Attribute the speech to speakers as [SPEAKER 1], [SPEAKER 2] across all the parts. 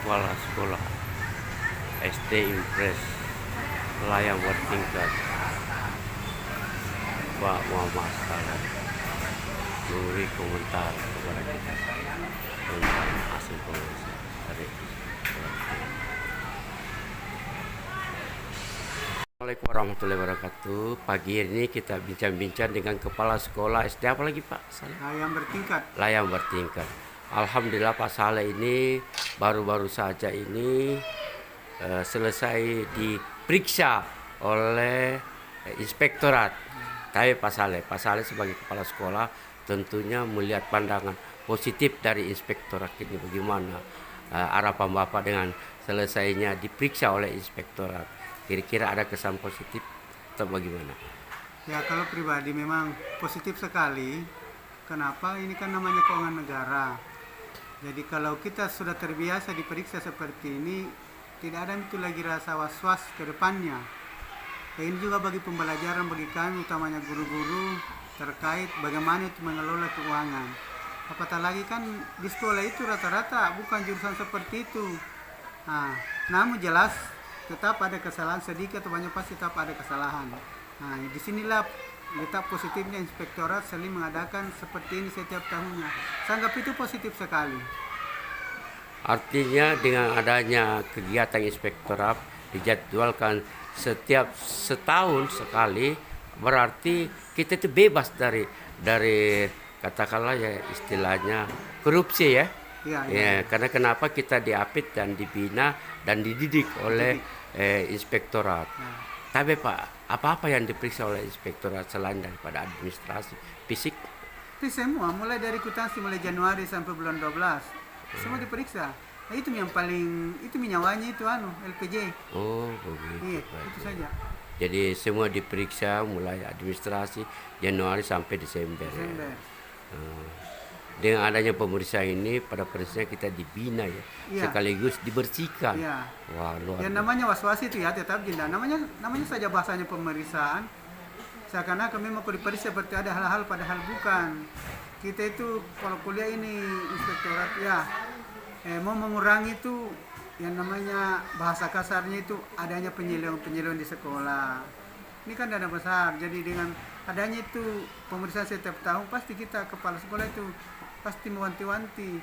[SPEAKER 1] Kepala Sekolah SD Impres Layan Bertingkat Pak Muhammad Salam memberi komentar kepada kita tentang hasil pemeriksaan dari Assalamualaikum warahmatullahi wabarakatuh. Pagi ini kita bincang-bincang dengan Kepala Sekolah SD apa lagi Pak?
[SPEAKER 2] Layan Bertingkat.
[SPEAKER 1] Layan Bertingkat. Alhamdulillah Pak Saleh ini baru-baru saja ini selesai diperiksa oleh inspektorat. Tapi Pak Saleh sebagai kepala sekolah tentunya melihat pandangan positif dari inspektorat ini. Bagaimana harapan Bapak dengan selesainya diperiksa oleh inspektorat? Kira-kira ada kesan positif atau bagaimana?
[SPEAKER 2] Ya, kalau pribadi memang positif sekali. Kenapa? Ini kan namanya keuangan negara. Jadi kalau kita sudah terbiasa diperiksa seperti ini, tidak ada itu lagi rasa was-was ke depannya. Ya, ini juga bagi pembelajaran bagi kami, utamanya guru-guru, terkait bagaimana itu mengelola keuangan. Apatah lagi kan di sekolah itu rata-rata bukan jurusan seperti itu. Nah, namun jelas tetap ada kesalahan sedikit atau banyak, pasti tetap ada kesalahan. Nah, disinilah letak positifnya inspektorat sering mengadakan seperti ini setiap tahunnya. Saya anggap itu positif sekali.
[SPEAKER 1] Artinya dengan adanya kegiatan inspektorat dijadwalkan setiap setahun sekali, berarti kita itu bebas dari katakanlah ya istilahnya korupsi ya. Ya, karena kenapa kita diapit dan dibina dan dididik oleh inspektorat. Tapi Pak, apa-apa yang diperiksa oleh inspektorat selain daripada administrasi fisik?
[SPEAKER 2] Itu semua, mulai dari kwitansi mulai Januari sampai bulan 12, semua diperiksa. Nah, itu yang paling, itu minyawanya itu LPJ.
[SPEAKER 1] Oh, begitu.
[SPEAKER 2] Iya, itu saja.
[SPEAKER 1] Jadi semua diperiksa mulai administrasi Januari sampai Desember. Ya. Dengan adanya pemeriksaan ini, pada prinsipnya kita dibina ya, sekaligus dibersihkan.
[SPEAKER 2] Iya.
[SPEAKER 1] Wah, luar
[SPEAKER 2] yang namanya was-was itu ya tetap jinda. Namanya saja bahasanya pemeriksaan. Seakan-akan memang kalau diperiksa seperti ada hal-hal padahal bukan. Kita itu kalau kuliah ini inspektorat ya mau mengurangi itu yang namanya bahasa kasarnya itu adanya penyeleweng di sekolah. Ini kan dana besar. Jadi dengan adanya itu pemeriksaan setiap tahun, pasti kita kepala sekolah itu pasti mewanti-wanti.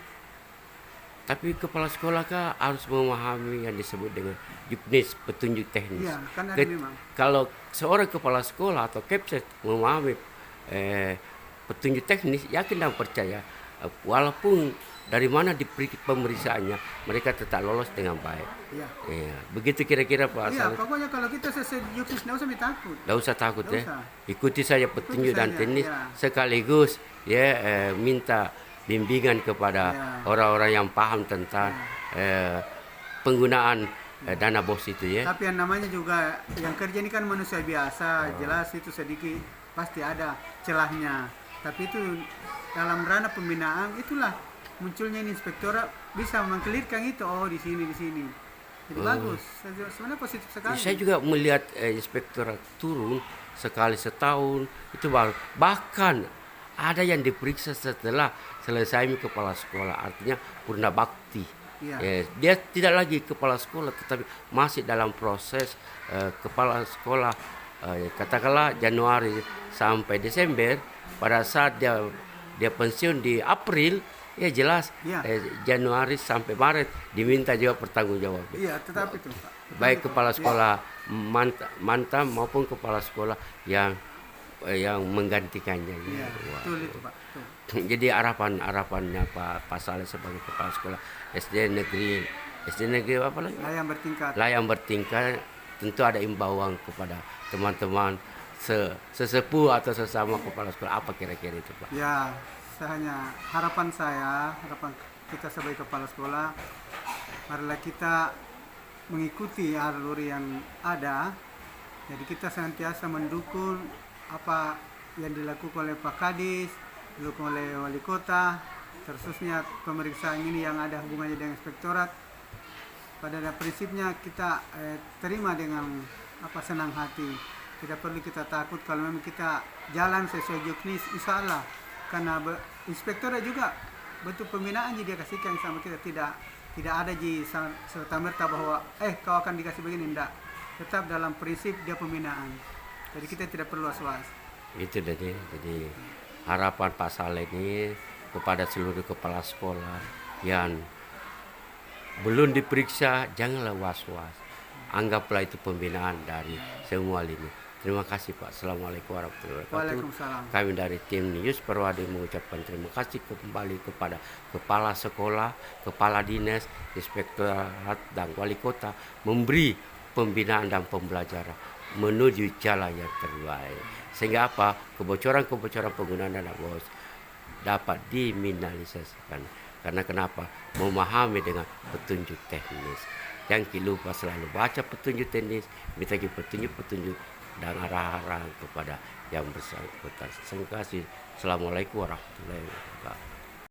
[SPEAKER 1] Tapi kepala sekolah kah harus memahami yang disebut dengan juknis, petunjuk teknis.
[SPEAKER 2] Iya, kan ada memang.
[SPEAKER 1] Kalau seorang kepala sekolah atau kepset memahami petunjuk teknis, yakin dan percaya walaupun dari mana pemeriksaannya, mereka tetap lolos dengan baik.
[SPEAKER 2] Iya.
[SPEAKER 1] Ya, begitu kira-kira Pak.
[SPEAKER 2] Iya, pokoknya kalau kita sesuai juknis, tidak usah takut.
[SPEAKER 1] Tidak usah takut ya.
[SPEAKER 2] Usah.
[SPEAKER 1] Ikuti saja petunjuk dan teknis,
[SPEAKER 2] ya.
[SPEAKER 1] sekaligus ya minta bimbingan kepada orang-orang yang paham tentang penggunaan dana BOS itu ya.
[SPEAKER 2] Tapi yang namanya juga yang kerja ini kan manusia biasa, jelas itu sedikit pasti ada celahnya. Tapi itu dalam ranah pembinaan itulah munculnya ini inspektorat bisa mengkelirkan itu, oh di sini. Jadi bagus, sebenarnya positif sekali.
[SPEAKER 1] Saya juga melihat inspektorat turun sekali setahun itu baru. Bahkan ada yang diperiksa setelah selesai kepala sekolah, artinya purna bakti. Dia tidak lagi kepala sekolah, tetapi masih dalam proses kepala sekolah. Katakanlah Januari sampai Desember, pada saat dia pensiun di April, ya jelas Januari sampai Maret diminta juga pertanggungjawab.
[SPEAKER 2] Iya, tetapi itu Pak.
[SPEAKER 1] Baik kepala sekolah mantan maupun kepala sekolah yang menggantikannya.
[SPEAKER 2] Iya, betul itu Pak. Betul.
[SPEAKER 1] Jadi harapannya Pak Saleh sebagai kepala sekolah SD negeri apa lagi? Layan Bertingkat tentu ada imbauan kepada teman-teman sesepuh atau sesama kepala sekolah, apa kira-kira itu Pak?
[SPEAKER 2] Ya, harapan kita sebagai kepala sekolah, marilah kita mengikuti alur yang ada. Jadi kita senantiasa mendukung apa yang dilakukan oleh Pak Kadis, dilakukan oleh Wali Kota, khususnya pemeriksaan ini yang ada hubungannya dengan inspektorat. Pada prinsipnya kita terima dengan senang hati. Tidak perlu kita takut kalau memang kita jalan sesuai juknis, insya Allah. Karena inspektorat juga bentuk pembinaan dia kasihkan sama kita, tidak Tidak ada serta-merta bahwa kau akan dikasih begini, enggak. Tetap dalam prinsip dia pembinaan. Jadi kita tidak perlu was-was.
[SPEAKER 1] Itu jadi harapan Pak Saleh ini kepada seluruh kepala sekolah yang belum diperiksa, janganlah was-was. Anggaplah itu pembinaan dari semua lini. Terima kasih Pak. Assalamualaikum warahmatullahi wabarakatuh.
[SPEAKER 2] Waalaikumsalam.
[SPEAKER 1] Kami dari tim News Perwadi mengucapkan terima kasih kembali kepada kepala sekolah, kepala dinas, inspektorat dan wali kota memberi pembinaan dan pembelajaran menuju jalan yang terbaik. Sehingga apa? Kebocoran-kebocoran penggunaan dana bos dapat diminimalisasikan. Karena kenapa? Memahami dengan petunjuk teknis. Jangan lupa selalu baca petunjuk teknis, minta petunjuk-petunjuk dan arah-arahan kepada yang bersangkutan. Terima kasih. Assalamualaikum warahmatullahi wabarakatuh.